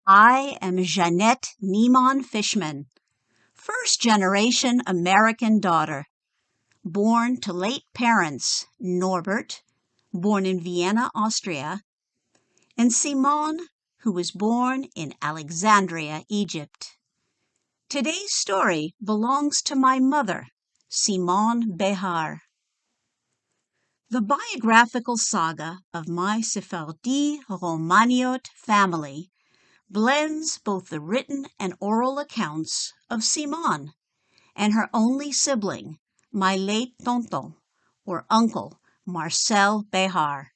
I am Jeanette Niemann Fishman, first-generation American daughter, born to late parents Norbert, born in Vienna, Austria, and Simone, who was born in Alexandria, Egypt. Today's story belongs to my mother, Simone Behar. The biographical saga of my Sephardi Romaniote family blends both the written and oral accounts of Simone and her only sibling, my late tonton, or uncle, Marcel Behar.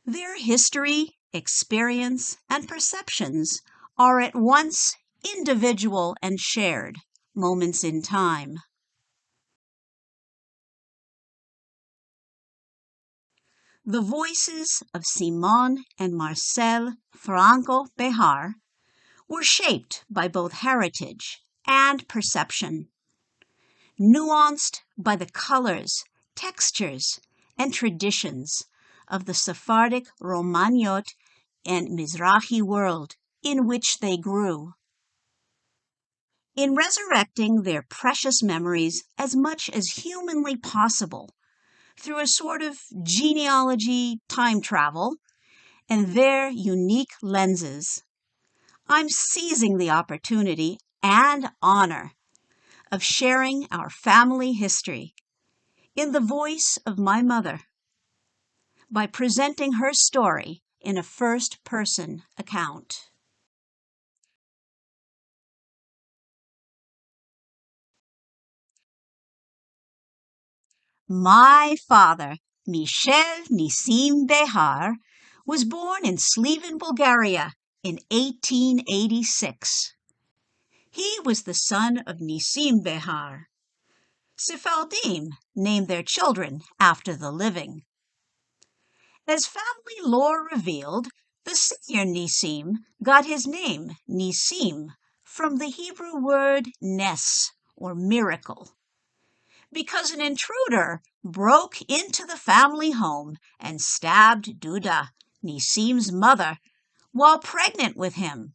Their history, experience, and perceptions are at once individual and shared moments in time. The voices of Simone and Marcel Franco Behar were shaped by both heritage and perception, nuanced by the colors, textures, and traditions of the Sephardic Romaniote and Mizrahi world in which they grew. In resurrecting their precious memories as much as humanly possible through a sort of genealogy time travel and their unique lenses, I'm seizing the opportunity and honor of sharing our family history in the voice of my mother by presenting her story in a first-person account. My father, Michel Nissim Behar, was born in Sliven, Bulgaria in 1886. He was the son of Nissim Behar. Sephardim named their children after the living. As family lore revealed, the senior Nissim got his name, Nissim, from the Hebrew word nes, or miracle, because an intruder broke into the family home and stabbed Duda, Nissim's mother, while pregnant with him.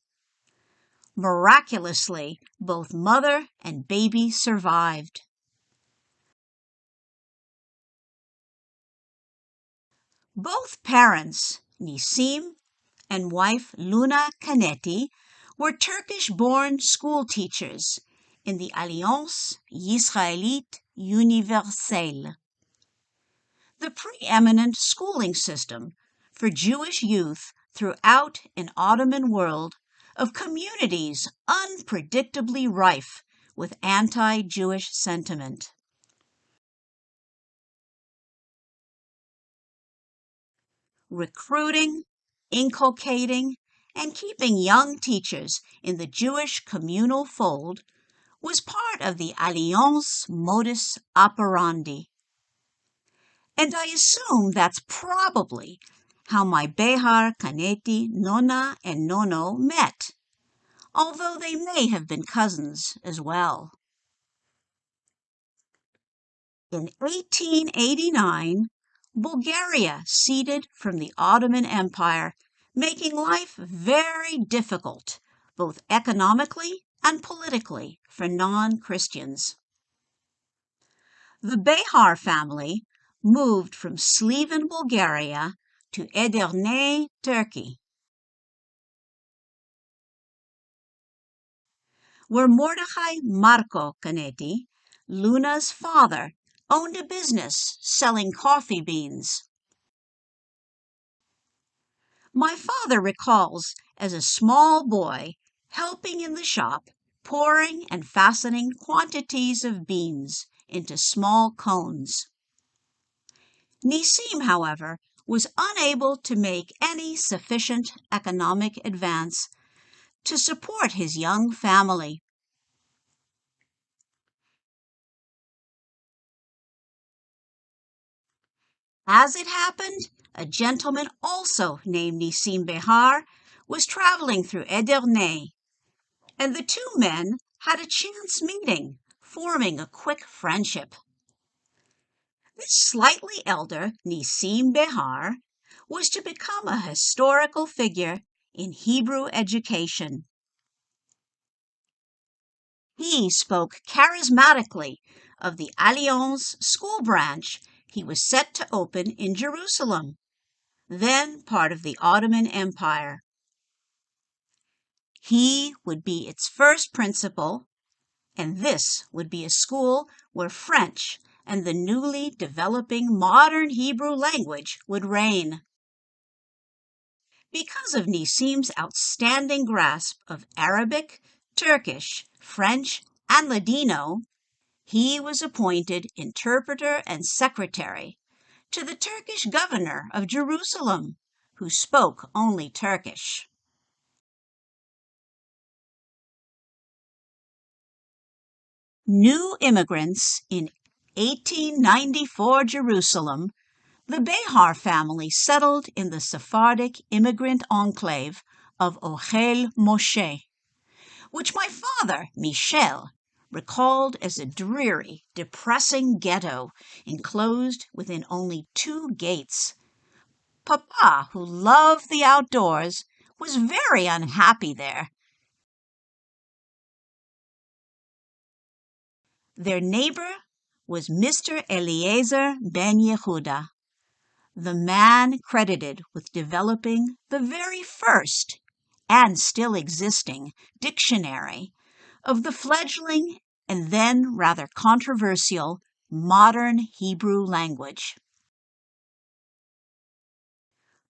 Miraculously, both mother and baby survived. Both parents, Nissim and wife Luna Canetti, were Turkish-born school teachers in the Alliance Israélite Universelle, the preeminent schooling system for Jewish youth throughout an Ottoman world of communities unpredictably rife with anti-Jewish sentiment. Recruiting, inculcating, and keeping young teachers in the Jewish communal fold was part of the Alliance modus operandi. And I assume that's probably how my Behar, Canetti, Nonna, and Nono met, although they may have been cousins as well. In 1889, Bulgaria ceded from the Ottoman Empire, making life very difficult, both economically and politically, for non-Christians. The Behar family moved from Sliven, Bulgaria, to Edirne, Turkey, where Mordechai Marco Canetti, Luna's father, owned a business selling coffee beans. My father recalls, as a small boy, helping in the shop, pouring and fastening quantities of beans into small cones. Nissim, however, was unable to make any sufficient economic advance to support his young family. As it happened, a gentleman also named Nissim Behar was traveling through Edirne, and the two men had a chance meeting, forming a quick friendship. This slightly elder Nissim Behar was to become a historical figure in Hebrew education. He spoke charismatically of the Alliance school branch he was set to open in Jerusalem, then part of the Ottoman Empire. He would be its first principal, and this would be a school where French and the newly developing modern Hebrew language would reign. Because of Nisim's outstanding grasp of Arabic, Turkish, French, and Ladino, he was appointed interpreter and secretary to the Turkish governor of Jerusalem, who spoke only Turkish. New immigrants in 1894 Jerusalem, the Behar family settled in the Sephardic immigrant enclave of Ohel Moshe, which my father, Michel, recalled as a dreary, depressing ghetto enclosed within only 2 gates. Papa, who loved the outdoors, was very unhappy there. Their neighbor was Mr. Eliezer Ben Yehuda, the man credited with developing the very first and still existing dictionary of the fledgling and then rather controversial modern Hebrew language.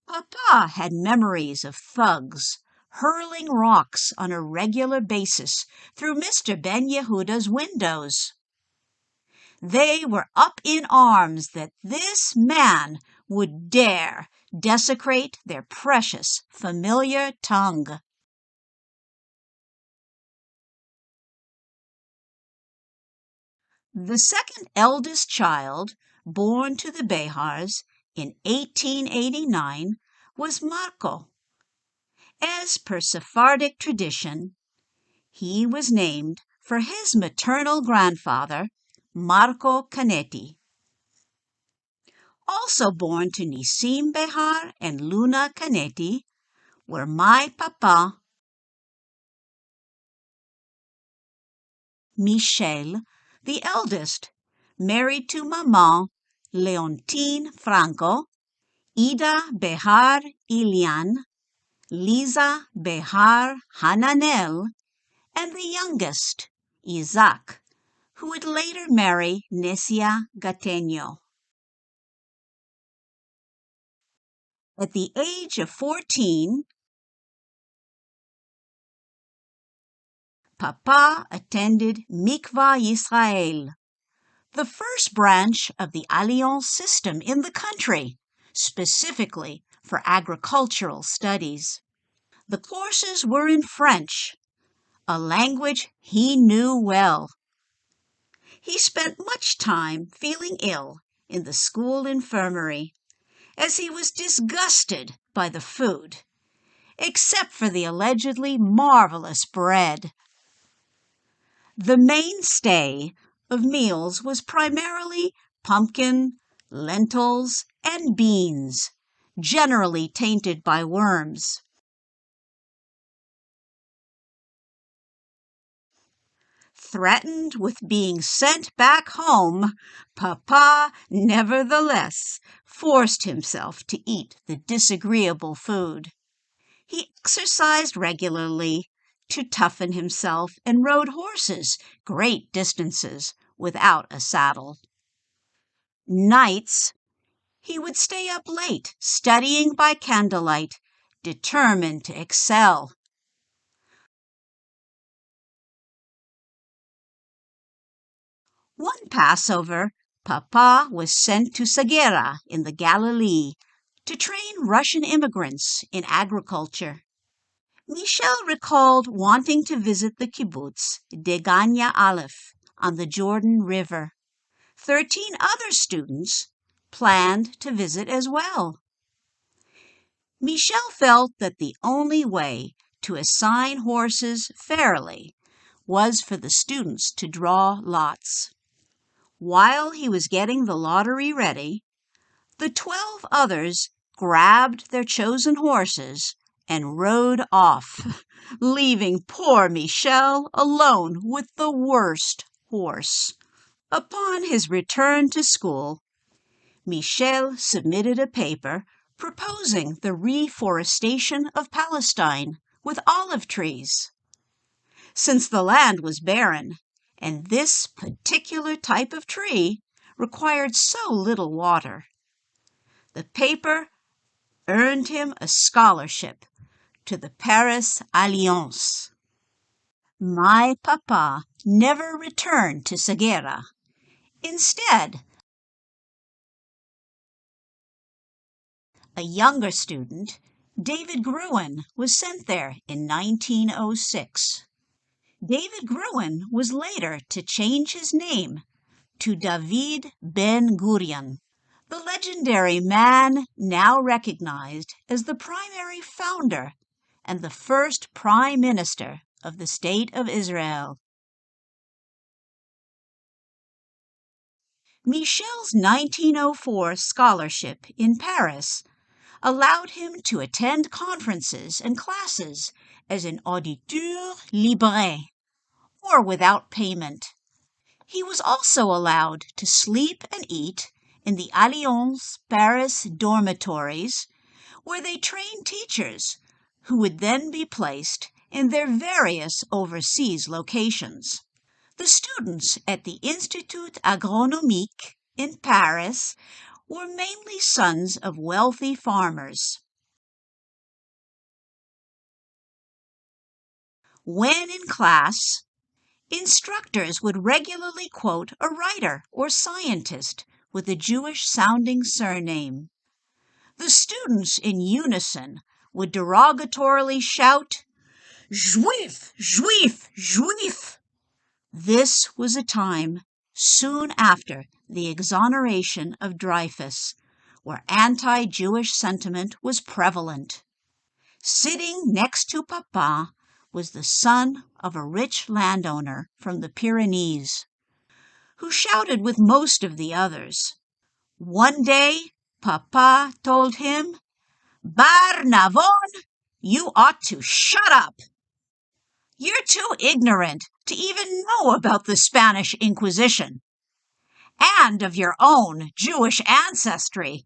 Papa had memories of thugs hurling rocks on a regular basis through Mr. Ben Yehuda's windows. They were up in arms that this man would dare desecrate their precious familiar tongue. The second eldest child, born to the Behars in 1889, was Marco. As per Sephardic tradition, he was named for his maternal grandfather, Marco Canetti. Also born to Nisim Behar and Luna Canetti were my papa, Michel, the eldest, married to Maman Leontine Franco, Ida Behar Ilian, Liza Behar Hananel, and the youngest, Isaac, who would later marry Nesia Gattegno. At the age of 14, Papa attended Mikvah Yisrael, the first branch of the Alliance system in the country, specifically for agricultural studies. The courses were in French, a language he knew well. He spent much time feeling ill in the school infirmary, as he was disgusted by the food, except for the allegedly marvelous bread. The mainstay of meals was primarily pumpkin, lentils, and beans, generally tainted by worms. Threatened with being sent back home, Papa nevertheless forced himself to eat the disagreeable food. He exercised regularly to toughen himself and rode horses great distances without a saddle. Nights, he would stay up late studying by candlelight, determined to excel. One Passover, Papa was sent to Sagera in the Galilee to train Russian immigrants in agriculture. Michel recalled wanting to visit the kibbutz Degania Aleph on the Jordan River. 13 other students planned to visit as well. Michel felt that the only way to assign horses fairly was for the students to draw lots. While he was getting the lottery ready, the 12 others grabbed their chosen horses and rode off, leaving poor Michel alone with the worst horse. Upon his return to school, Michel submitted a paper proposing the reforestation of Palestine with olive trees. Since the land was barren, and this particular type of tree required so little water, the paper earned him a scholarship to the Paris Alliance. My papa never returned to Segura. Instead, a younger student, David Gruen, was sent there in 1906. David Gruen was later to change his name to David Ben-Gurion, the legendary man now recognized as the primary founder and the first prime minister of the State of Israel. Michel's 1904 scholarship in Paris allowed him to attend conferences and classes as an auditeur libre, or without payment. He was also allowed to sleep and eat in the Alliance Paris dormitories, where they trained teachers who would then be placed in their various overseas locations. The students at the Institut Agronomique in Paris were mainly sons of wealthy farmers. When in class, instructors would regularly quote a writer or scientist with a Jewish-sounding surname. The students in unison would derogatorily shout, "Juif! Juif! Juif!" This was a time soon after the exoneration of Dreyfus, where anti-Jewish sentiment was prevalent. Sitting next to Papa was the son of a rich landowner from the Pyrenees, who shouted with most of the others. One day, Papa told him, "Bar Navon, you ought to shut up. You're too ignorant to even know about the Spanish Inquisition and of your own Jewish ancestry.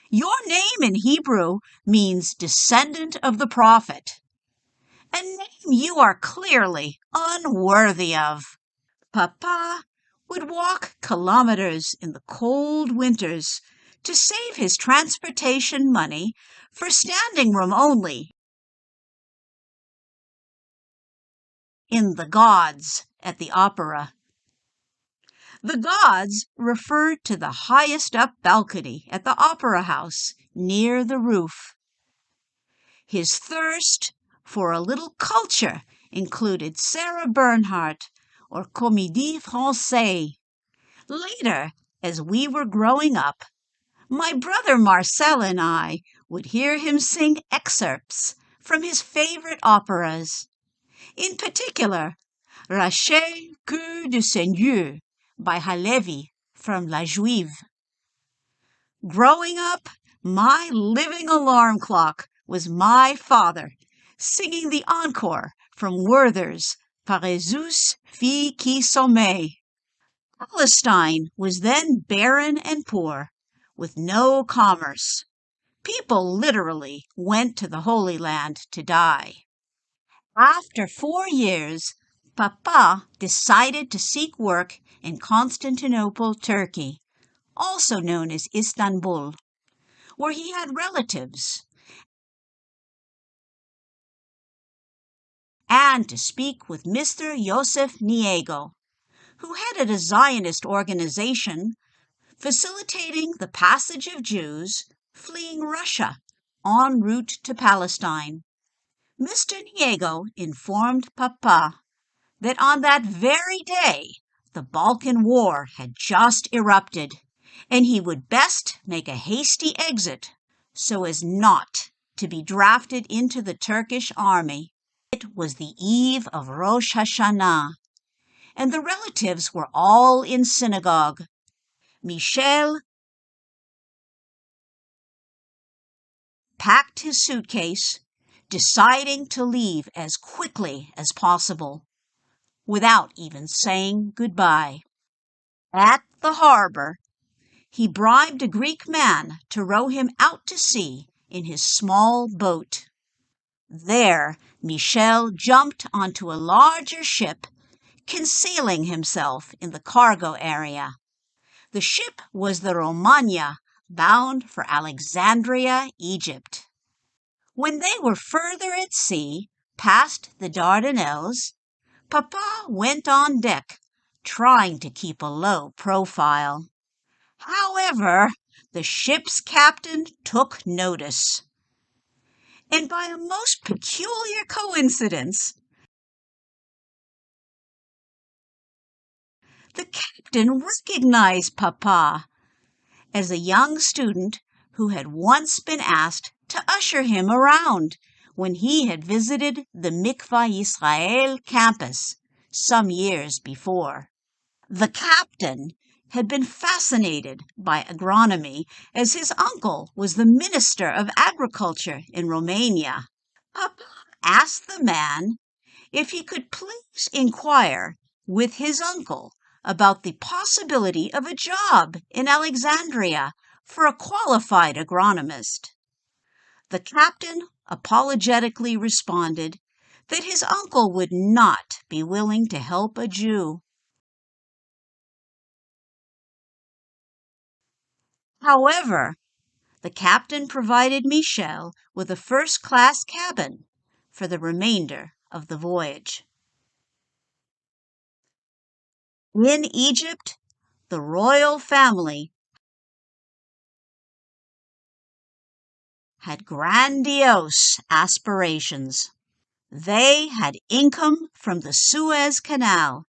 Your name in Hebrew means descendant of the prophet, a name you are clearly unworthy of." Papa would walk kilometers in the cold winters to save his transportation money for standing room only in the Gods at the opera. The Gods referred to the highest up balcony at the opera house near the roof. His thirst for a little culture included Sarah Bernhardt or Comédie Française. Later, as we were growing up, my brother Marcel and I would hear him sing excerpts from his favorite operas. In particular, Rachel Cœur du Seigneur by Halevi from La Juive. Growing up, my living alarm clock was my father singing the encore from Werther's Parezus Fille qui sommeille. Palestine was then barren and poor, with no commerce. People literally went to the Holy Land to die. After 4 years, Papa decided to seek work in Constantinople, Turkey, also known as Istanbul, where he had relatives, and to speak with Mr. Yosef Niego, who headed a Zionist organization facilitating the passage of Jews fleeing Russia en route to Palestine. Mr. Niego informed Papa that on that very day the Balkan War had just erupted, and he would best make a hasty exit so as not to be drafted into the Turkish army. It was the eve of Rosh Hashanah, and the relatives were all in synagogue. Michel packed his suitcase, deciding to leave as quickly as possible, without even saying goodbye. At the harbor, he bribed a Greek man to row him out to sea in his small boat. There, Michel jumped onto a larger ship, concealing himself in the cargo area. The ship was the Romagna, bound for Alexandria, Egypt. When they were further at sea, past the Dardanelles, Papa went on deck, trying to keep a low profile. However, the ship's captain took notice. And by a most peculiar coincidence, the captain recognized Papa as a young student who had once been asked to usher him around when he had visited the Mikvah Yisrael campus some years before. The captain had been fascinated by agronomy as his uncle was the Minister of Agriculture in Romania. Papa asked the man if he could please inquire with his uncle about the possibility of a job in Alexandria for a qualified agronomist. The captain apologetically responded that his uncle would not be willing to help a Jew. However, the captain provided Michel with a first-class cabin for the remainder of the voyage. In Egypt, the royal family had grandiose aspirations. They had income from the Suez Canal,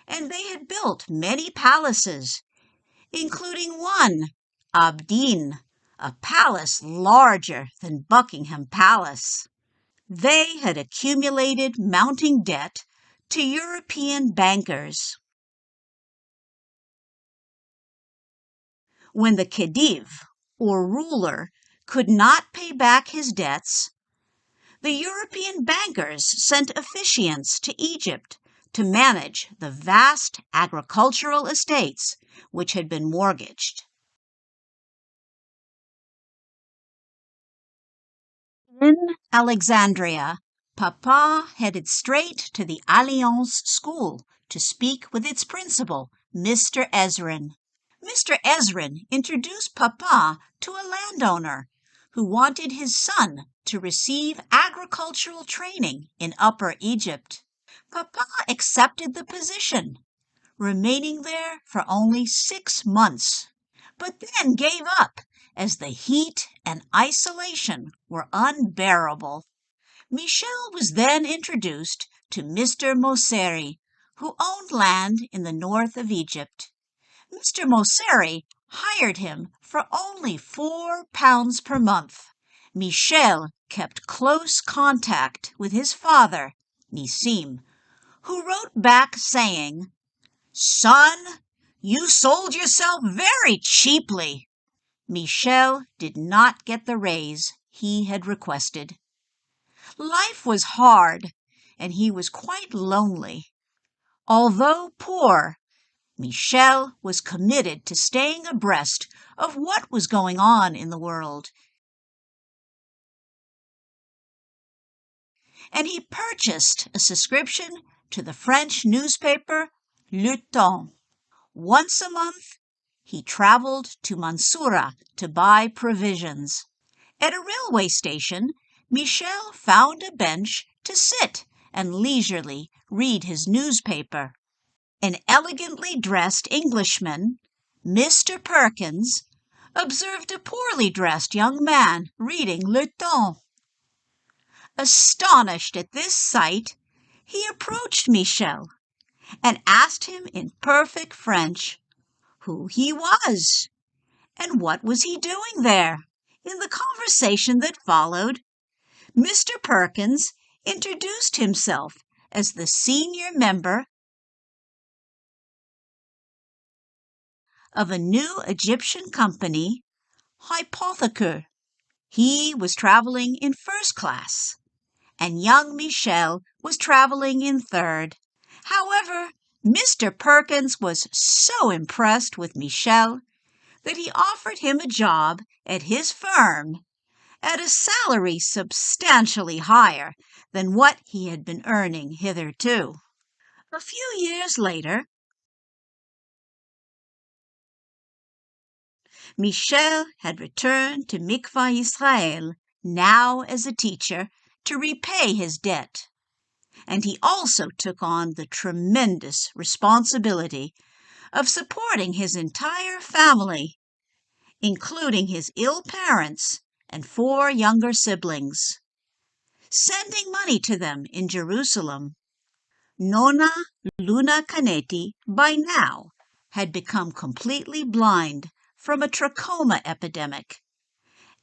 and they had built many palaces, including one, Abdin, a palace larger than Buckingham Palace. They had accumulated mounting debt to European bankers. When the Khedive, or ruler, could not pay back his debts, the European bankers sent officiants to Egypt to manage the vast agricultural estates which had been mortgaged. In Alexandria, Papa headed straight to the Alliance School to speak with its principal, Mr. Ezrin. Mr. Ezrin introduced Papa to a landowner who wanted his son to receive agricultural training in Upper Egypt. Papa accepted the position, remaining there for only 6 months, but then gave up as the heat and isolation were unbearable. Michel was then introduced to Mr. Mosseri, who owned land in the north of Egypt. Mr. Mosseri hired him for only £4 per month. Michel kept close contact with his father, Nissim, who wrote back saying, "Son, you sold yourself very cheaply." Michel did not get the raise he had requested. Life was hard, and he was quite lonely. Although poor, Michel was committed to staying abreast of what was going on in the world. And he purchased a subscription to the French newspaper Le Temps. Once a month, he traveled to Mansoura to buy provisions. At a railway station, Michel found a bench to sit and leisurely read his newspaper. An elegantly dressed Englishman, Mr. Perkins, observed a poorly dressed young man reading Le Temps. Astonished at this sight, he approached Michel and asked him in perfect French who he was and what was he doing there. In the conversation that followed, Mr. Perkins introduced himself as the senior member of a new Egyptian company, Hypothecure. He was traveling in first class, and young Michel was traveling in third. However, Mr. Perkins was so impressed with Michel that he offered him a job at his firm at a salary substantially higher than what he had been earning hitherto. A few years later, Michel had returned to Mikvah Israel, now as a teacher, to repay his debt, and he also took on the tremendous responsibility of supporting his entire family, including his ill parents and 4 younger siblings, sending money to them in Jerusalem. Nona Luna Canetti, by now, had become completely blind from a trachoma epidemic,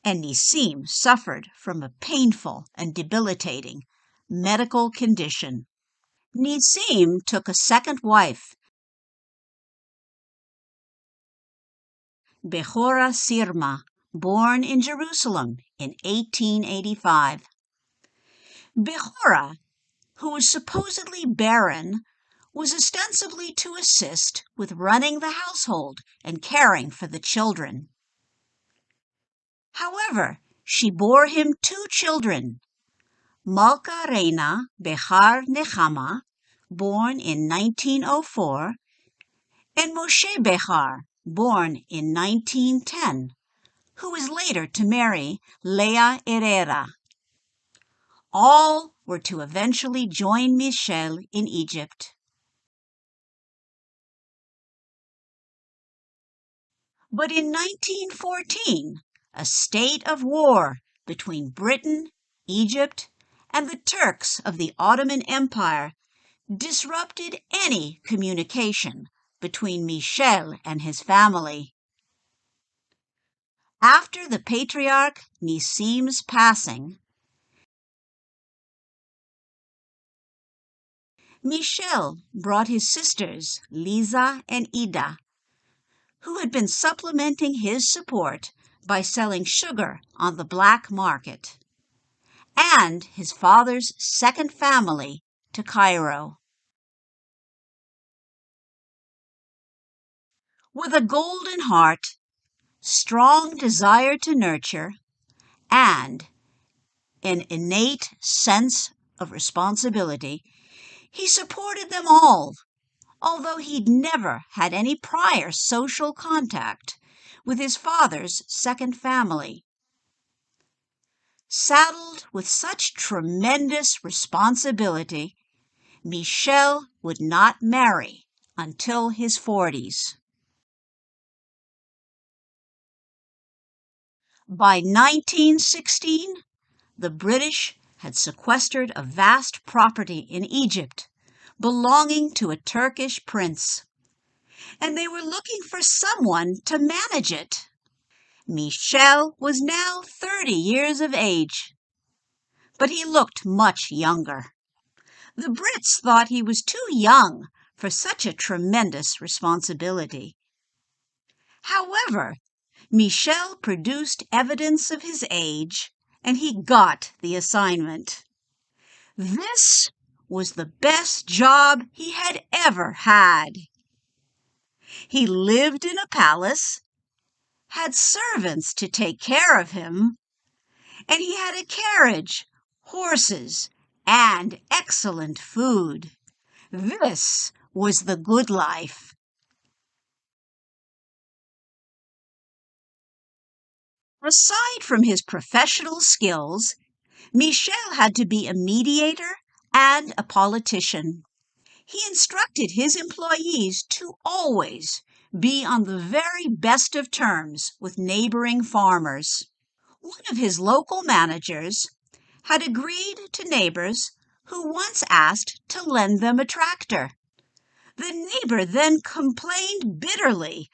and Nissim suffered from a painful and debilitating medical condition. Nissim took a second wife, Behora Sirma, born in Jerusalem in 1885. Behora, who was supposedly barren, was ostensibly to assist with running the household and caring for the children. However, she bore him 2 children, Malka Reina Behar Nechama, born in 1904, and Moshe Behar, born in 1910, who was later to marry Leah Herrera. All were to eventually join Michel in Egypt. But in 1914, a state of war between Britain, Egypt, and the Turks of the Ottoman Empire disrupted any communication between Michel and his family. After the patriarch Nissim's passing, Michel brought his sisters Lisa and Ida, who had been supplementing his support by selling sugar on the black market, and his father's second family to Cairo. With a golden heart, strong desire to nurture, and an innate sense of responsibility, he supported them all, although he'd never had any prior social contact with his father's second family. Saddled with such tremendous responsibility, Michel would not marry until his 40s. By 1916, the British had sequestered a vast property in Egypt belonging to a Turkish prince, and they were looking for someone to manage it. Michel was now 30 years of age, but he looked much younger. The Brits thought he was too young for such a tremendous responsibility. However, Michel produced evidence of his age, and he got the assignment. This was the best job he had ever had. He lived in a palace, had servants to take care of him, and he had a carriage, horses, and excellent food. This was the good life. Aside from his professional skills, Michel had to be a mediator and a politician. He instructed his employees to always be on the very best of terms with neighboring farmers. One of his local managers had agreed to neighbors who once asked to lend them a tractor. The neighbor then complained bitterly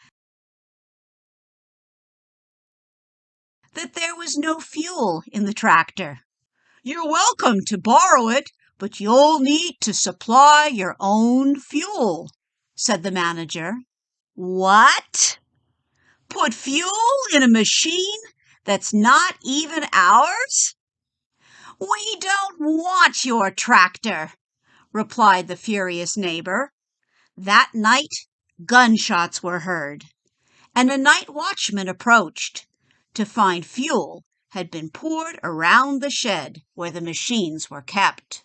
that there was no fuel in the tractor. "You're welcome to borrow it, but you'll need to supply your own fuel," said the manager. "What? Put fuel in a machine that's not even ours?" "We don't want your tractor," replied the furious neighbor. That night, gunshots were heard, and a night watchman approached to find fuel had been poured around the shed where the machines were kept.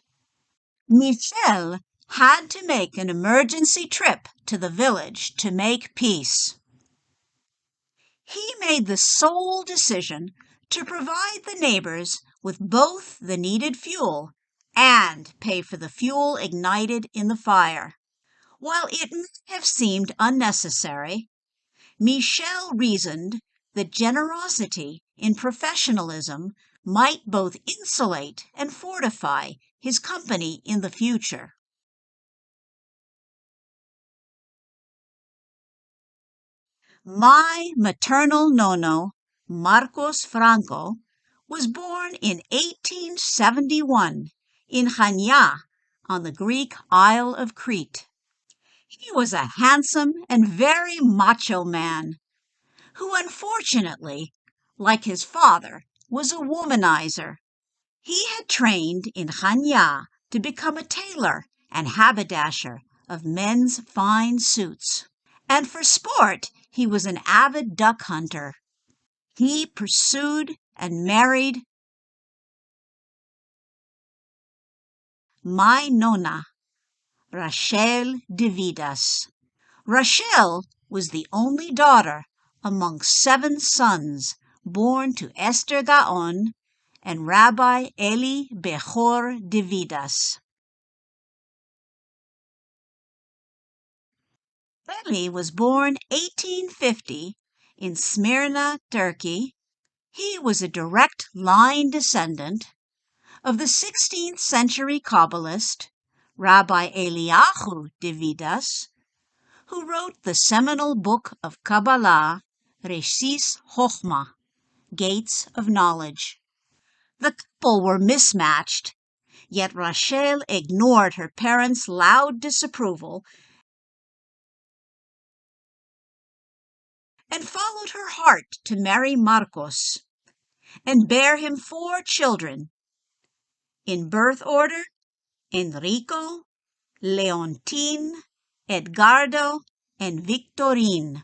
Michel had to make an emergency trip to the village to make peace. He made the sole decision to provide the neighbors with both the needed fuel and pay for the fuel ignited in the fire. While it may have seemed unnecessary, Michel reasoned that generosity in professionalism might both insulate and fortify his company in the future. My maternal nono, Marcos Franco, was born in 1871 in Chania on the Greek Isle of Crete. He was a handsome and very macho man who unfortunately, like his father, was a womanizer. He had trained in Chania to become a tailor and haberdasher of men's fine suits. And for sport, he was an avid duck hunter. He pursued and married my nonna, Rachel de Vidas. Rachel was the only daughter among 7 sons born to Esther Gaon and Rabbi Eli Behar de Vidas. Eli was born 1850 in Smyrna, Turkey. He was a direct line descendant of the 16th century Kabbalist Rabbi Eliyahu de Vidas, who wrote the seminal book of Kabbalah, Reshis Chochmah, Gates of Knowledge. The couple were mismatched, yet Rachel ignored her parents' loud disapproval and followed her heart to marry Marcos and bear him 4 children. In birth order, Enrico, Leontine, Edgardo, and Victorine.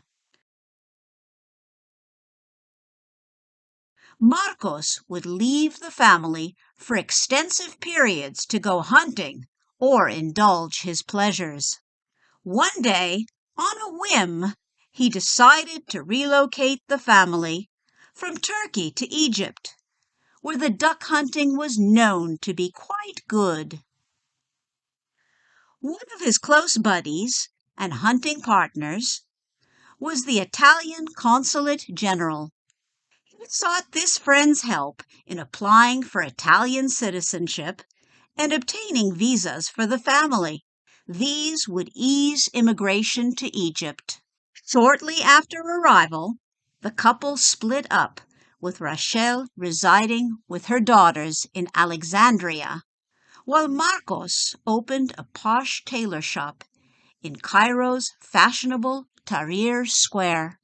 Marcos would leave the family for extensive periods to go hunting or indulge his pleasures. One day, on a whim, he decided to relocate the family from Turkey to Egypt, where the duck hunting was known to be quite good. One of his close buddies and hunting partners was the Italian consulate general. He sought this friend's help in applying for Italian citizenship and obtaining visas for the family. These would ease immigration to Egypt. Shortly after arrival, the couple split up, with Rachel residing with her daughters in Alexandria, while Marcos opened a posh tailor shop in Cairo's fashionable Tahrir Square.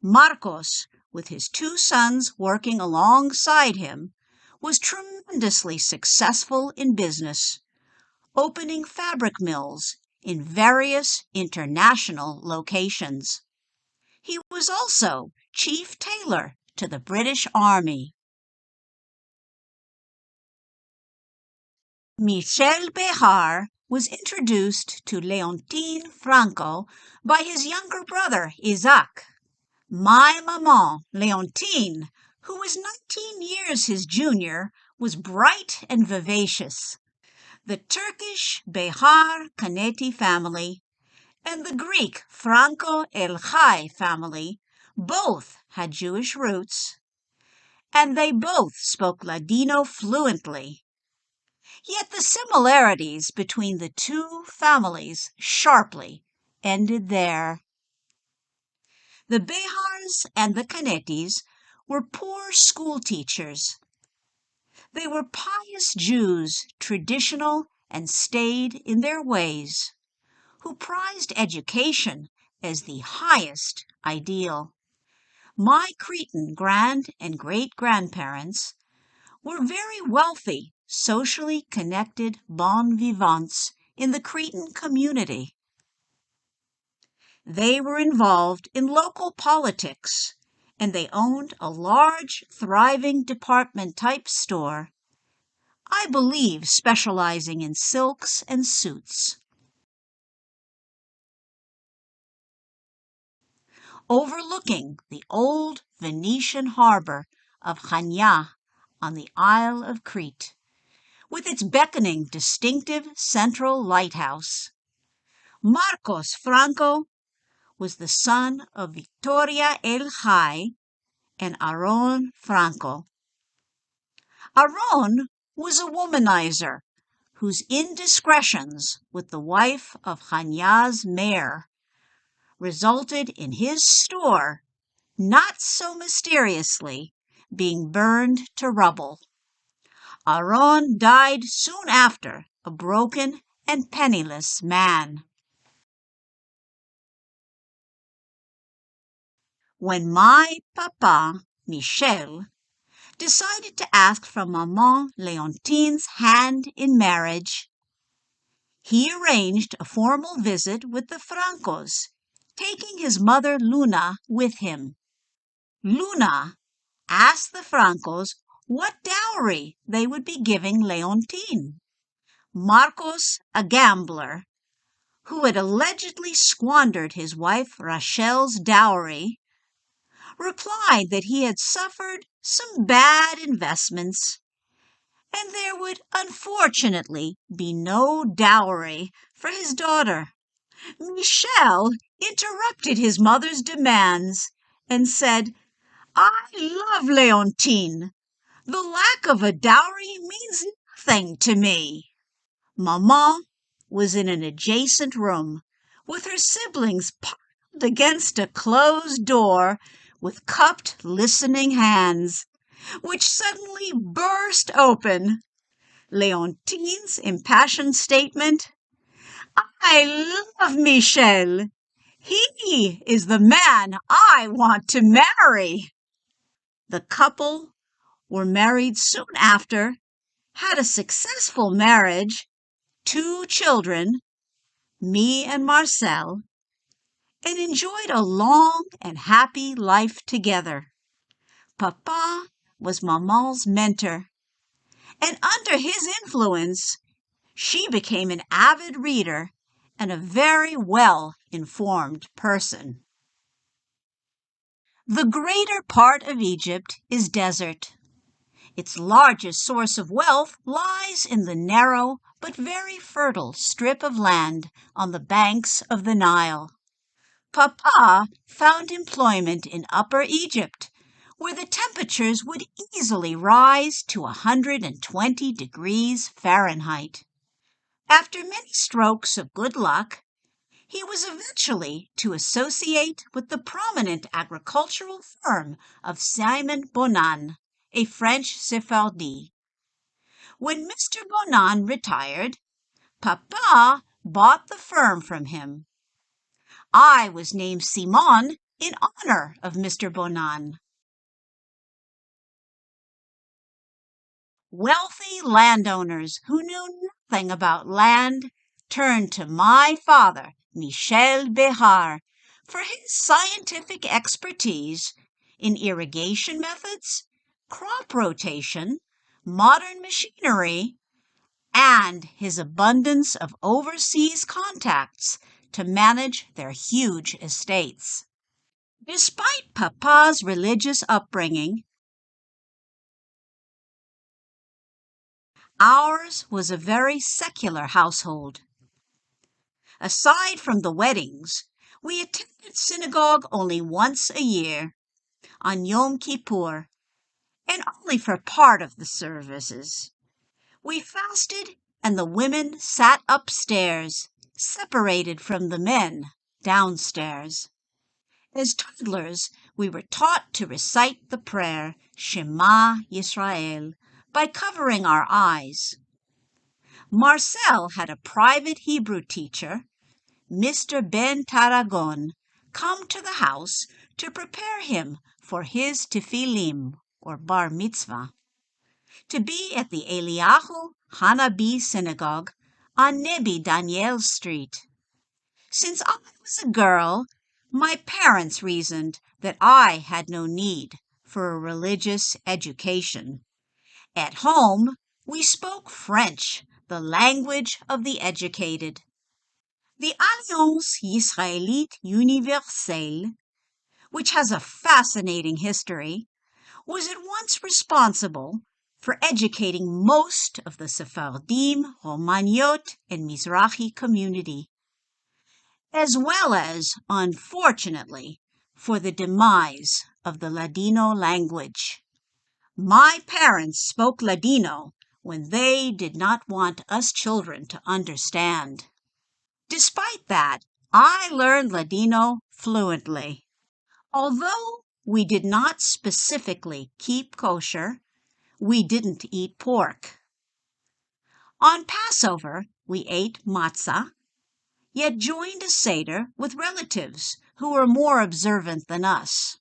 Marcos, with his 2 sons working alongside him, was tremendously successful in business, opening fabric mills in various international locations. He was also chief tailor to the British Army. Michel Behar was introduced to Leontine Franco by his younger brother, Isaac. My maman, Leontine, who was 19 years his junior, was bright and vivacious. The Turkish Behar Caneti family and the Greek Franco El Chai family both had Jewish roots, and they both spoke Ladino fluently. Yet the similarities between the 2 families sharply ended there. The Behars and the Canetis were poor school teachers. They were pious Jews, traditional and staid in their ways, who prized education as the highest ideal. My Cretan grand and great-grandparents were very wealthy, socially connected bon vivants in the Cretan community. They were involved in local politics, and they owned a large, thriving department-type store, I believe specializing in silks and suits. Overlooking the old Venetian harbor of Chania on the Isle of Crete, with its beckoning, distinctive central lighthouse. Marcos Franco was the son of Victoria El Jai and Aron Franco. Aron was a womanizer whose indiscretions with the wife of Chania's mayor resulted in his store, not so mysteriously, being burned to rubble. Aron died soon after, a broken and penniless man. When my papa, Michel, decided to ask for Maman Leontine's hand in marriage, he arranged a formal visit with the Francos, taking his mother Luna with him. Luna asked the Francos what dowry they would be giving Leontine. Marcos, a gambler, who had allegedly squandered his wife Rachel's dowry, replied that he had suffered some bad investments, and there would unfortunately be no dowry for his daughter. Michel interrupted his mother's demands and said, "I love Leontine. The lack of a dowry means nothing to me." Maman was in an adjacent room, with her siblings piled against a closed door with cupped, listening hands, which suddenly burst open. Leontine's impassioned statement, "I love Michel. He is the man I want to marry." The couple were married soon after, had a successful marriage, 2 children, me and Marcel, and enjoyed a long and happy life together. Papa was Maman's mentor, and under his influence, she became an avid reader and a very well-informed person. The greater part of Egypt is desert. Its largest source of wealth lies in the narrow but very fertile strip of land on the banks of the Nile. Papa found employment in Upper Egypt, where the temperatures would easily rise to 120 degrees Fahrenheit. After many strokes of good luck, he was eventually to associate with the prominent agricultural firm of Simon Bonan, a French Sephardi. When Mr. Bonan retired, Papa bought the firm from him. I was named Simon in honor of Mr. Bonan. Wealthy landowners who knew nothing about land turned to my father, Michel Behar, for his scientific expertise in irrigation methods, crop rotation, modern machinery, and his abundance of overseas contacts to manage their huge estates. Despite Papa's religious upbringing, ours was a very secular household. Aside from the weddings, we attended synagogue only once a year, on Yom Kippur, and only for part of the services. We fasted, and the women sat upstairs, separated from the men downstairs. As toddlers, we were taught to recite the prayer, Shema Yisrael, by covering our eyes. Marcel had a private Hebrew teacher, Mr. Ben Tarragon, come to the house to prepare him for his tefillim, or bar mitzvah, to be at the Eliyahu Hanabi Synagogue on Nebi Daniel Street. Since I was a girl, my parents reasoned that I had no need for a religious education. At home, we spoke French, the language of the educated. The Alliance Israélite Universelle, which has a fascinating history, was at once responsible for educating most of the Sephardim, Romaniot, and Mizrahi community, as well as, unfortunately, for the demise of the Ladino language. My parents spoke Ladino when they did not want us children to understand. Despite that, I learned Ladino fluently. Although we did not specifically keep kosher, we didn't eat pork. On Passover, we ate matzah, yet joined a Seder with relatives who were more observant than us.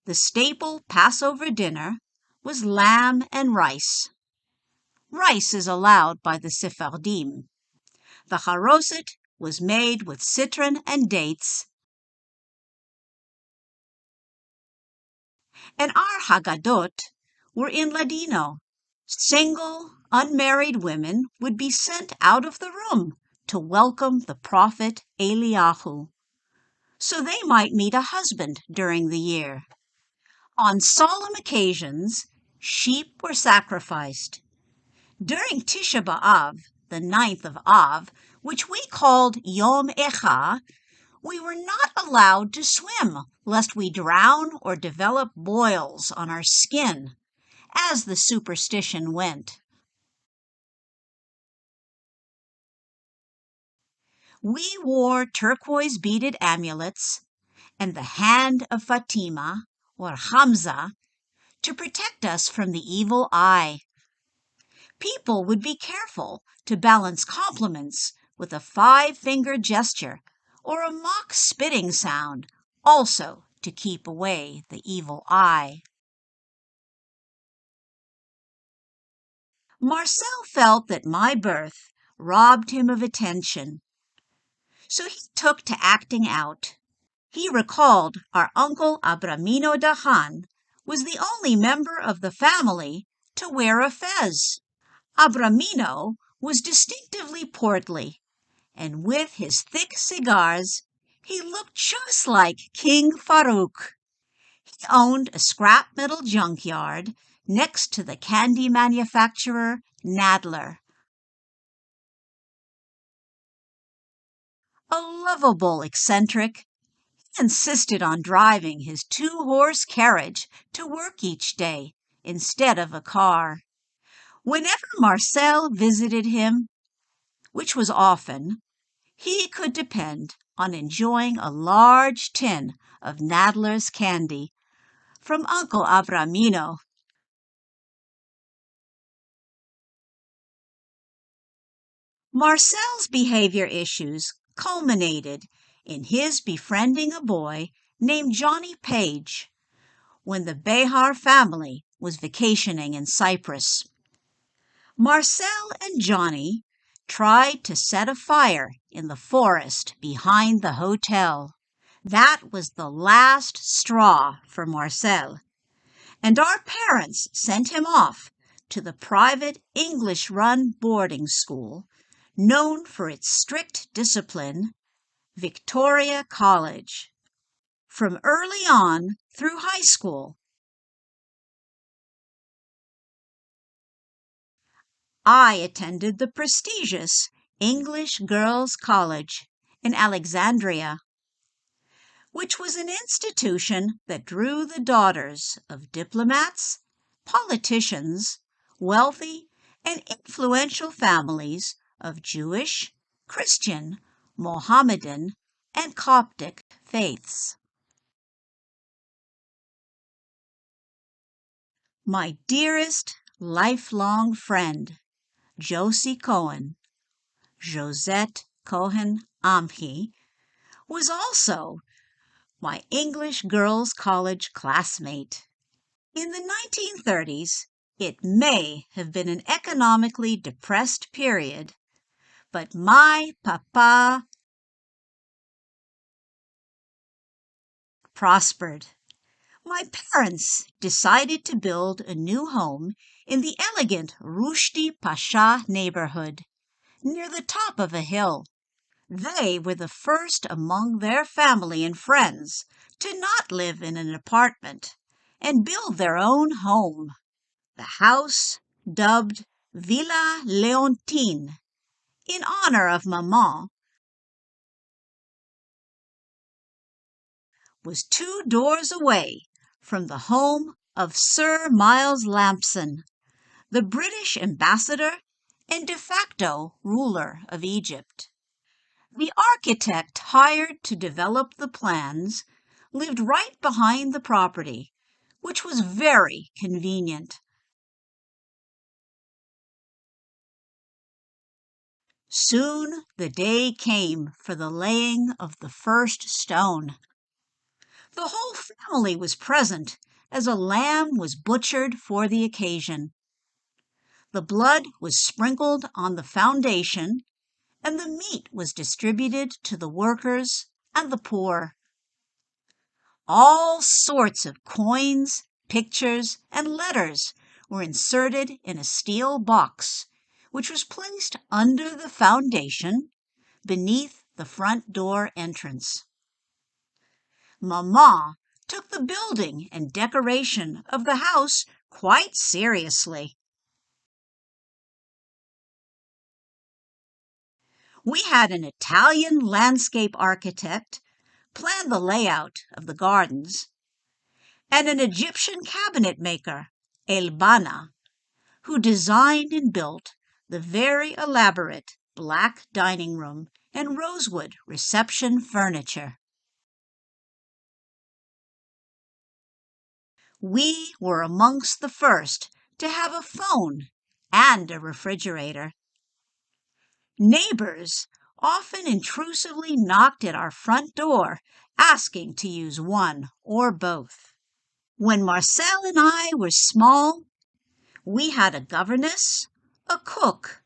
The staple Passover dinner was lamb and rice. Rice is allowed by the Sephardim. The haroset was made with citron and dates, and our Haggadot were in Ladino. Single, unmarried women would be sent out of the room to welcome the prophet Eliyahu, so they might meet a husband during the year. On solemn occasions, sheep were sacrificed. During Tisha B'Av, the 9th of Av, which we called Yom Echa, we were not allowed to swim, lest we drown or develop boils on our skin, as the superstition went. We wore turquoise beaded amulets and the hand of Fatima, or Hamza, to protect us from the evil eye. People would be careful to balance compliments with a 5-finger gesture or a mock spitting sound, also to keep away the evil eye. Marcel felt that my birth robbed him of attention, so he took to acting out. He recalled our uncle Abramino Dahan was the only member of the family to wear a fez. Abramino was distinctively portly, and with his thick cigars, he looked just like King Farouk. He owned a scrap metal junkyard next to the candy manufacturer Nadler. A lovable eccentric, he insisted on driving his 2-horse carriage to work each day instead of a car. Whenever Marcel visited him, which was often, he could depend on enjoying a large tin of Nadler's candy from Uncle Abramino. Marcel's behavior issues culminated in his befriending a boy named Johnny Page when the Behar family was vacationing in Cyprus. Marcel and Johnny tried to set a fire in the forest behind the hotel. That was the last straw for Marcel, and our parents sent him off to the private English-run boarding school known for its strict discipline, Victoria College. From early on through high school, I attended the prestigious English Girls' College in Alexandria, which was an institution that drew the daughters of diplomats, politicians, wealthy, and influential families of Jewish, Christian, Mohammedan, and Coptic faiths. My dearest lifelong friend, Josie Cohen, Josette Cohen Amhi, was also my English girls' college classmate. In the 1930s, it may have been an economically depressed period, but my papa prospered. My parents decided to build a new home in the elegant Rushdi Pasha neighborhood, near the top of a hill. They were the first among their family and friends to not live in an apartment and build their own home. The house, dubbed Villa Leontine, in honor of Maman, was 2 doors away from the home of Sir Miles Lampson, the British ambassador and de facto ruler of Egypt. The architect hired to develop the plans lived right behind the property, which was very convenient. Soon the day came for the laying of the first stone. The whole family was present as a lamb was butchered for the occasion. The blood was sprinkled on the foundation, and the meat was distributed to the workers and the poor. All sorts of coins, pictures, and letters were inserted in a steel box, which was placed under the foundation beneath the front door entrance. Maman took the building and decoration of the house quite seriously. We had an Italian landscape architect plan the layout of the gardens, and an Egyptian cabinet maker, El Bana, who designed and built the very elaborate black dining room and rosewood reception furniture. We were amongst the first to have a phone and a refrigerator. Neighbors often intrusively knocked at our front door, asking to use one or both. When Marcel and I were small, we had a governess, a cook,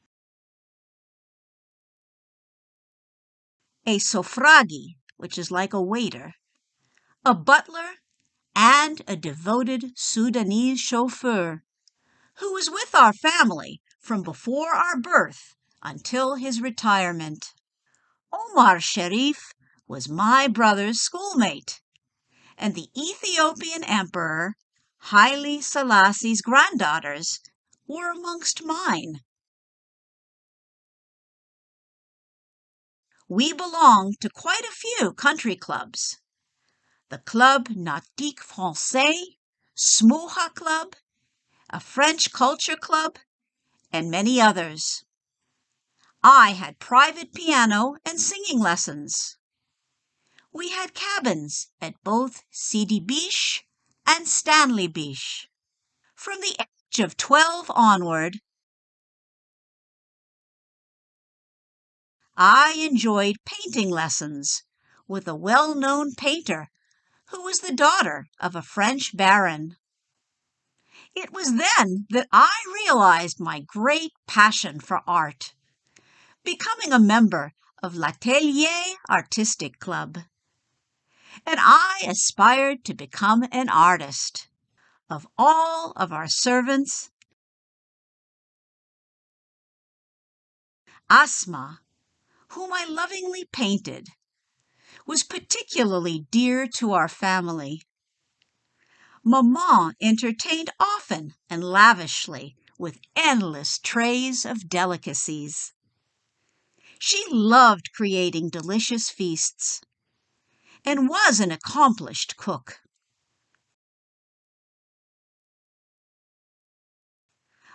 a sofragi, which is like a waiter, a butler, and a devoted Sudanese chauffeur, who was with our family from before our birth until his retirement. Omar Sharif was my brother's schoolmate, and the Ethiopian Emperor Haile Selassie's granddaughters were amongst mine. We belonged to quite a few country clubs. The Club Nautique Français, Smuha Club, a French Culture Club, and many others. I had private piano and singing lessons. We had cabins at both Sidi Biche and Stanley Biche. From the age of 12 onward, I enjoyed painting lessons with a well-known painter who was the daughter of a French baron. It was then that I realized my great passion for art, becoming a member of l'Atelier Artistic Club. And I aspired to become an artist. Of all of our servants, Asma, whom I lovingly painted, was particularly dear to our family. Maman entertained often and lavishly with endless trays of delicacies. She loved creating delicious feasts and was an accomplished cook.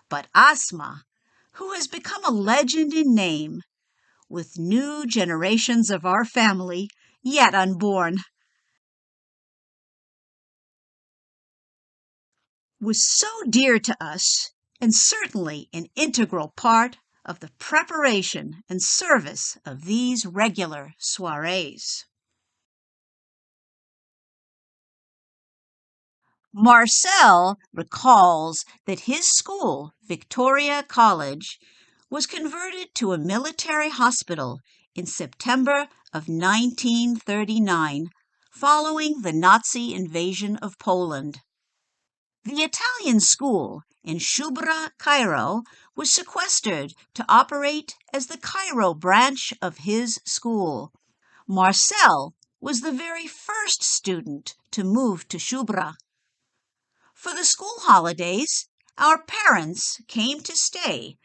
But Asma, who has become a legend in name, with new generations of our family yet unborn, was so dear to us and certainly an integral part of the preparation and service of these regular soirees. Marcel recalls that his school, Victoria College, was converted to a military hospital in September of 1939, following the Nazi invasion of Poland. The Italian school in Shubra, Cairo, was sequestered to operate as the Cairo branch of his school. Marcel was the very first student to move to Shubra. For the school holidays, our parents came to stay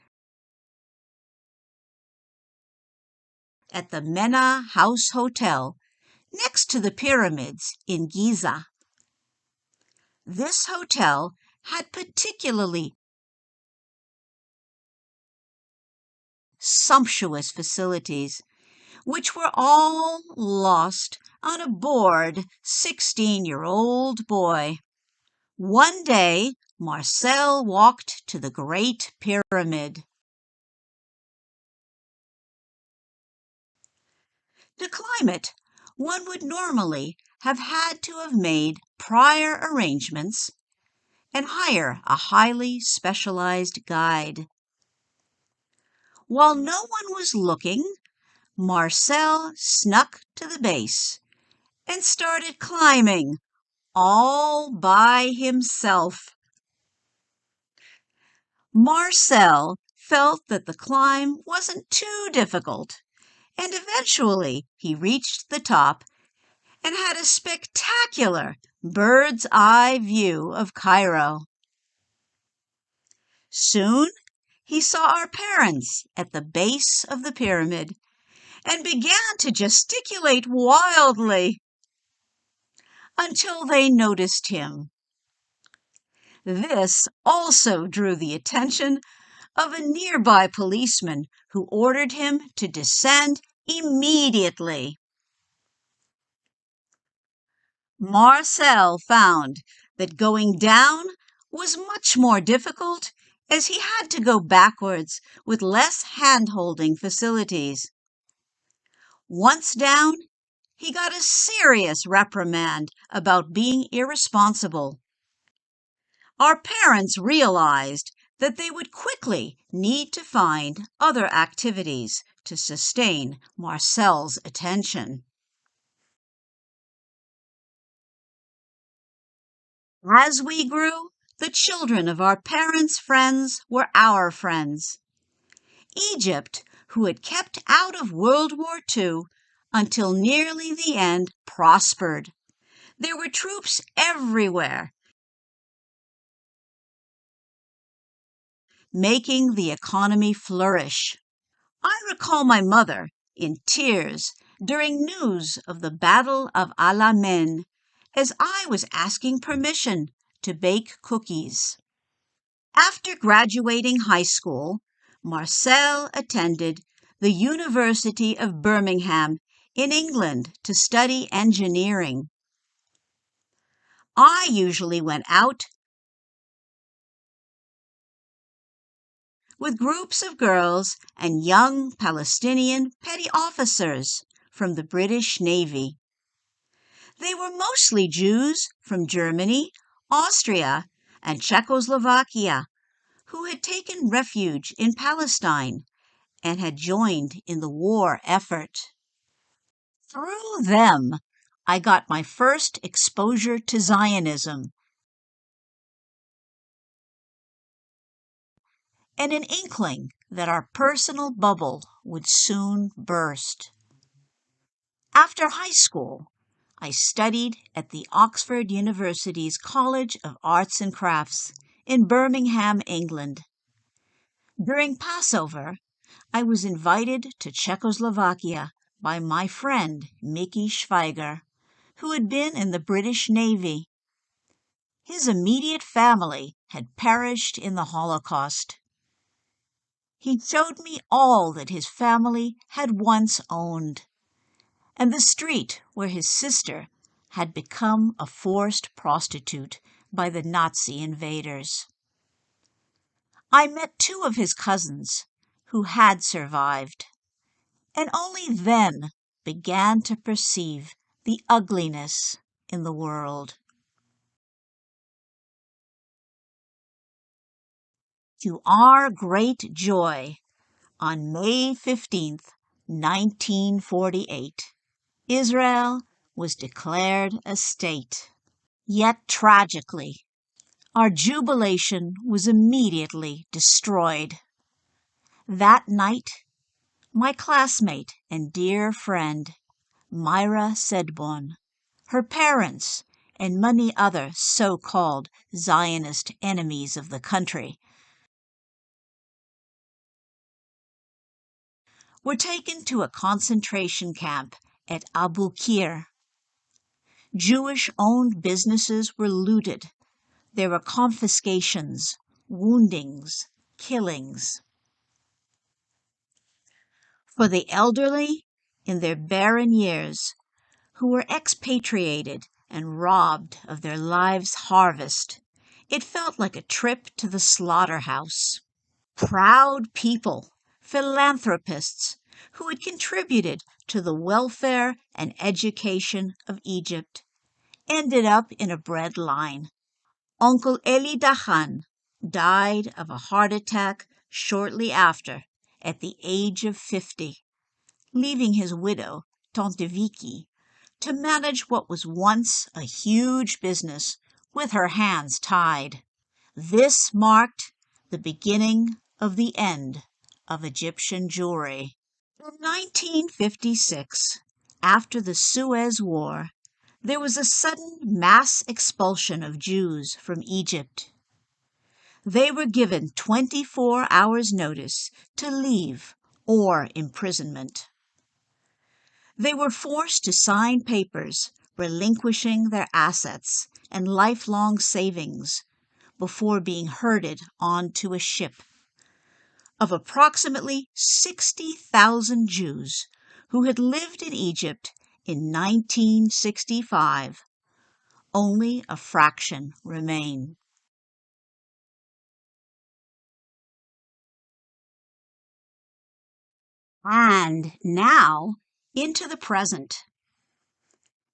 at the Mena House Hotel next to the pyramids in Giza. This hotel had particularly sumptuous facilities, which were all lost on a bored 16-year-old boy. One day, Marcel walked to the Great Pyramid. To climb it, one would normally have had to have made prior arrangements and hire a highly specialized guide. While no one was looking, Marcel snuck to the base and started climbing all by himself. Marcel felt that the climb wasn't too difficult, and eventually he reached the top and had a spectacular bird's eye view of Cairo. Soon he saw our parents at the base of the pyramid and began to gesticulate wildly until they noticed him. This also drew the attention of a nearby policeman who ordered him to descend immediately. Marcel found that going down was much more difficult as he had to go backwards with less hand-holding facilities. Once down, he got a serious reprimand about being irresponsible. Our parents realized that they would quickly need to find other activities to sustain Marcel's attention. As we grew, the children of our parents' friends were our friends. Egypt, who had kept out of World War II until nearly the end, prospered. There were troops everywhere, making the economy flourish. I recall my mother in tears during news of the Battle of Alamein as I was asking permission to bake cookies. After graduating high school, Marcel attended the University of Birmingham in England to study engineering. I usually went out with groups of girls and young Palestinian petty officers from the British Navy. They were mostly Jews from Germany, Austria, and Czechoslovakia who had taken refuge in Palestine and had joined in the war effort. Through them, I got my first exposure to Zionism and an inkling that our personal bubble would soon burst. After high school, I studied at the Oxford University's College of Arts and Crafts in Birmingham, England. During Passover, I was invited to Czechoslovakia by my friend Mickey Schweiger, who had been in the British Navy. His immediate family had perished in the Holocaust. He showed me all that his family had once owned, and the street where his sister had become a forced prostitute by the Nazi invaders. I met 2 of his cousins who had survived, and only then began to perceive the ugliness in the world. To our great joy, on May 15th, 1948, Israel was declared a state. Yet tragically, our jubilation was immediately destroyed. That night, my classmate and dear friend, Myra Sedbon, her parents, and many other so-called Zionist enemies of the country were taken to a concentration camp at Abu Qir. Jewish-owned businesses were looted. There were confiscations, woundings, killings. For the elderly in their barren years, who were expatriated and robbed of their lives' harvest, it felt like a trip to the slaughterhouse. Proud people, philanthropists, who had contributed to the welfare and education of Egypt, ended up in a bread line. Uncle Eli Dahan died of a heart attack shortly after, at the age of 50, leaving his widow, Tante Vicky, to manage what was once a huge business with her hands tied. This marked the beginning of the end of Egyptian Jewry. In 1956, after the Suez War, there was a sudden mass expulsion of Jews from Egypt. They were given 24 hours' notice to leave or imprisonment. They were forced to sign papers relinquishing their assets and lifelong savings before being herded onto a ship. Of approximately 60,000 Jews who had lived in Egypt in 1965, only a fraction remain. And now, into the present.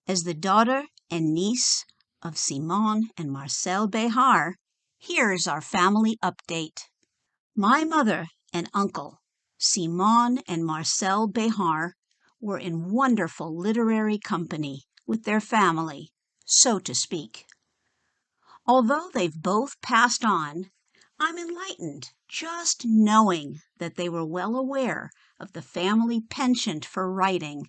As the daughter and niece of Simon and Marcel Behar, here's our family update. My mother and uncle, Simon and Marcel Behar, were in wonderful literary company with their family, so to speak. Although they've both passed on, I'm enlightened just knowing that they were well aware of the family penchant for writing.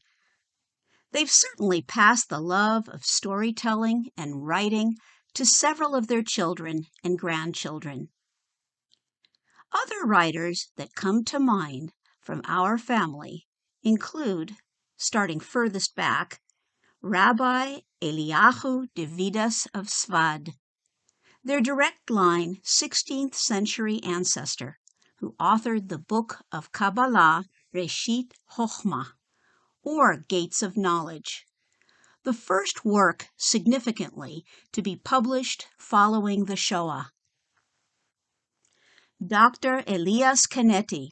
They've certainly passed the love of storytelling and writing to several of their children and grandchildren. Other writers that come to mind from our family include, starting furthest back, Rabbi Eliyahu Davidas of Sfad, their direct line 16th century ancestor who authored the Book of Kabbalah, Reshit Chochmah, or Gates of Knowledge, the first work significantly to be published following the Shoah. Dr. Elias Canetti,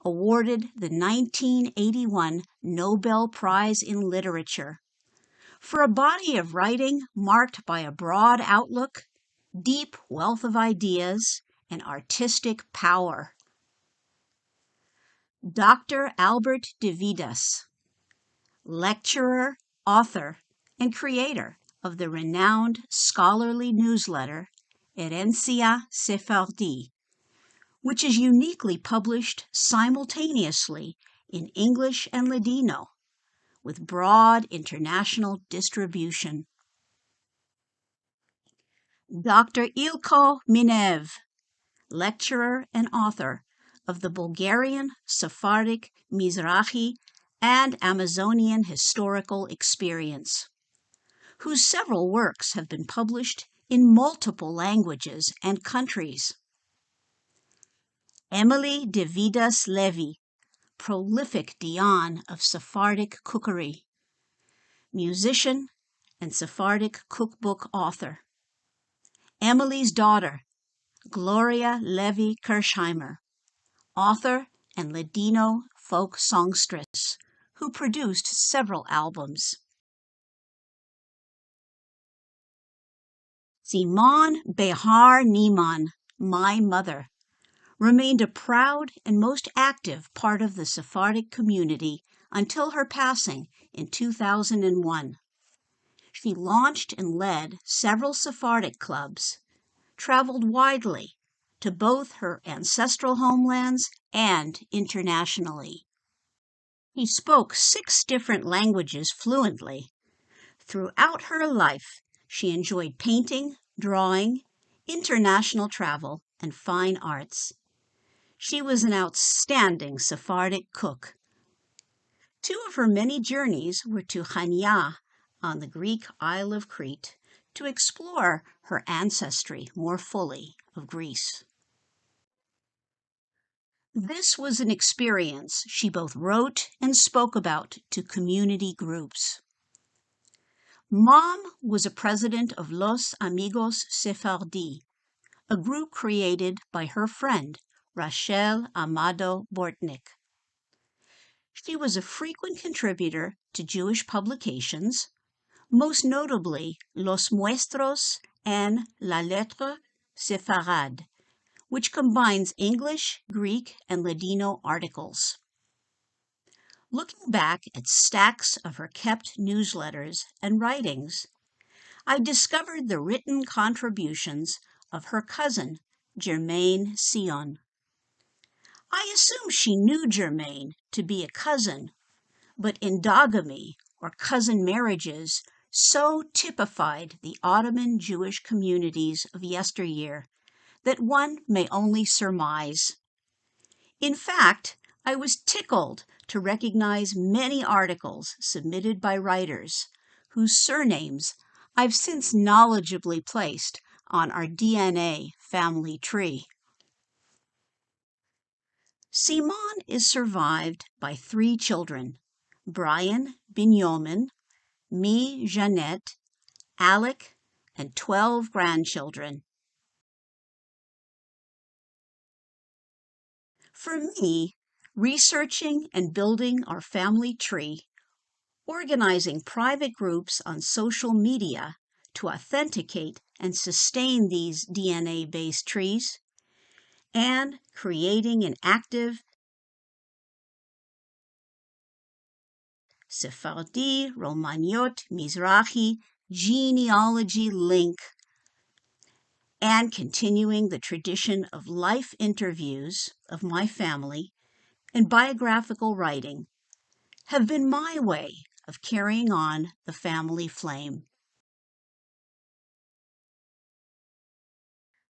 awarded the 1981 Nobel Prize in Literature for a body of writing marked by a broad outlook, deep wealth of ideas, and artistic power. Dr. Albert Davidas, lecturer, author, and creator of the renowned scholarly newsletter Herencia Sephardie, which is uniquely published simultaneously in English and Ladino, with broad international distribution. Dr. Ilko Minev, lecturer and author of the Bulgarian, Sephardic, Mizrahi, and Amazonian historical experience, whose several works have been published in multiple languages and countries. Emily Davidas Levy, prolific Dion of Sephardic cookery, musician and Sephardic cookbook author. Emily's daughter, Gloria Levy Kirshheimer, author and Ladino folk songstress, who produced several albums. Simon Behar Niemann, my mother, remained a proud and most active part of the Sephardic community until her passing in 2001. She launched and led several Sephardic clubs, traveled widely to both her ancestral homelands and internationally. She spoke 6 different languages fluently. Throughout her life, she enjoyed painting, drawing, international travel, and fine arts. She was an outstanding Sephardic cook. 2 of her many journeys were to Chania on the Greek Isle of Crete to explore her ancestry more fully of Greece. This was an experience she both wrote and spoke about to community groups. Mom was a president of Los Amigos Sephardis, a group created by her friend Rachel Amado Bortnick. She was a frequent contributor to Jewish publications, most notably Los Muestros and La Lettre Sefarad, which combines English, Greek, and Ladino articles. Looking back at stacks of her kept newsletters and writings, I discovered the written contributions of her cousin, Germaine Sion. I assume she knew Germaine to be a cousin, but endogamy, or cousin marriages, so typified the Ottoman Jewish communities of yesteryear that one may only surmise. In fact, I was tickled to recognize many articles submitted by writers whose surnames I've since knowledgeably placed on our DNA family tree. Simon is survived by 3 children, Brian, Binyamin, me, Jeanette, Alec, and 12 grandchildren. For me, researching and building our family tree, organizing private groups on social media to authenticate and sustain these DNA-based trees, and creating an active Sephardi, Romaniot, Mizrahi genealogy link, and continuing the tradition of life interviews of my family and biographical writing have been my way of carrying on the family flame.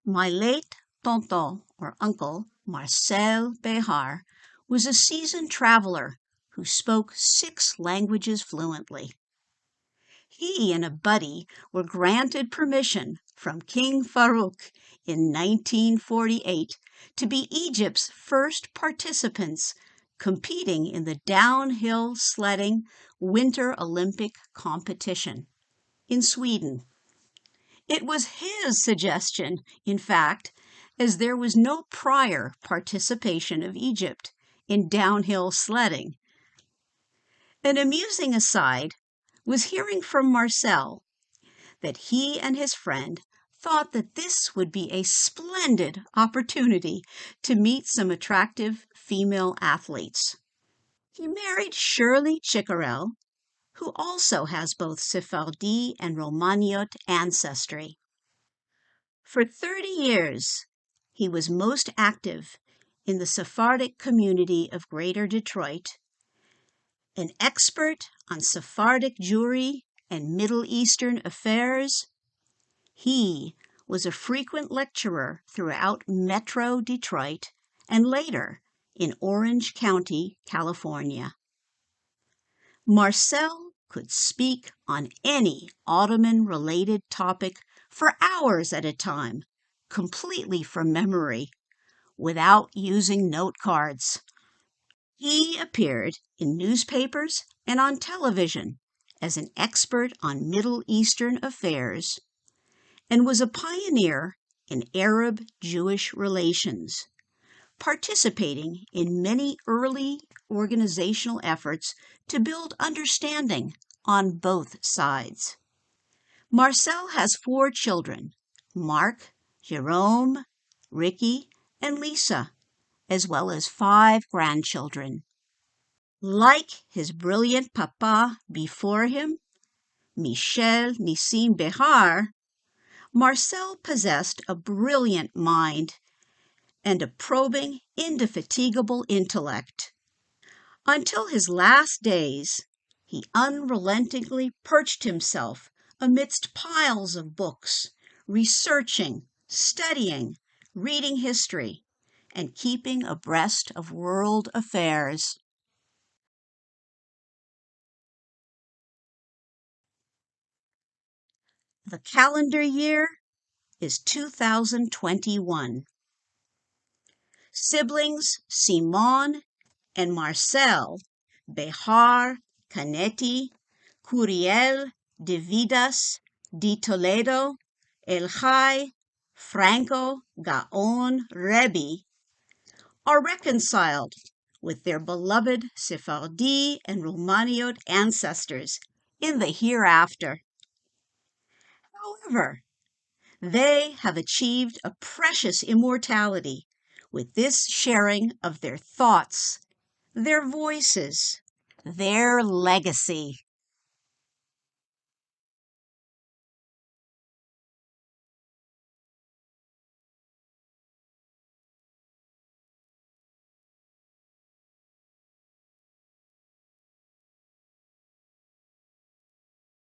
My late tonton, or uncle, Marcel Behar, was a seasoned traveler who spoke 6 languages fluently. He and a buddy were granted permission from King Farouk in 1948 to be Egypt's first participants competing in the downhill sledding Winter Olympic competition in Sweden. It was his suggestion, in fact, as there was no prior participation of Egypt in downhill sledding. An amusing aside was hearing from Marcel that he and his friend thought that this would be a splendid opportunity to meet some attractive female athletes. He married Shirley Chickarell, who also has both Sephardi and Romaniot ancestry. For 30 years, he was most active in the Sephardic community of Greater Detroit, an expert on Sephardic Jewry and Middle Eastern affairs. He was a frequent lecturer throughout Metro Detroit and later in Orange County, California. Marcel could speak on any Ottoman-related topic for hours at a time, completely from memory, without using note cards. He appeared in newspapers and on television as an expert on Middle Eastern affairs and was a pioneer in Arab-Jewish relations, participating in many early organizational efforts to build understanding on both sides. Marcel has 4 children, Mark, Jerome, Ricky, and Lisa, as well as 5 grandchildren. Like his brilliant papa before him, Michel Nissim Behar, Marcel possessed a brilliant mind and a probing, indefatigable intellect. Until his last days, he unrelentingly perched himself amidst piles of books, researching, studying, reading history, and keeping abreast of world affairs. The calendar year is 2021. Siblings Simon and Marcel Behar, Canetti, Curiel, de Vidas, de Toledo, El Jai, Franco, Gaon, Rebbe are reconciled with their beloved Sephardi and Romaniot ancestors in the hereafter. However, they have achieved a precious immortality with this sharing of their thoughts, their voices, their legacy.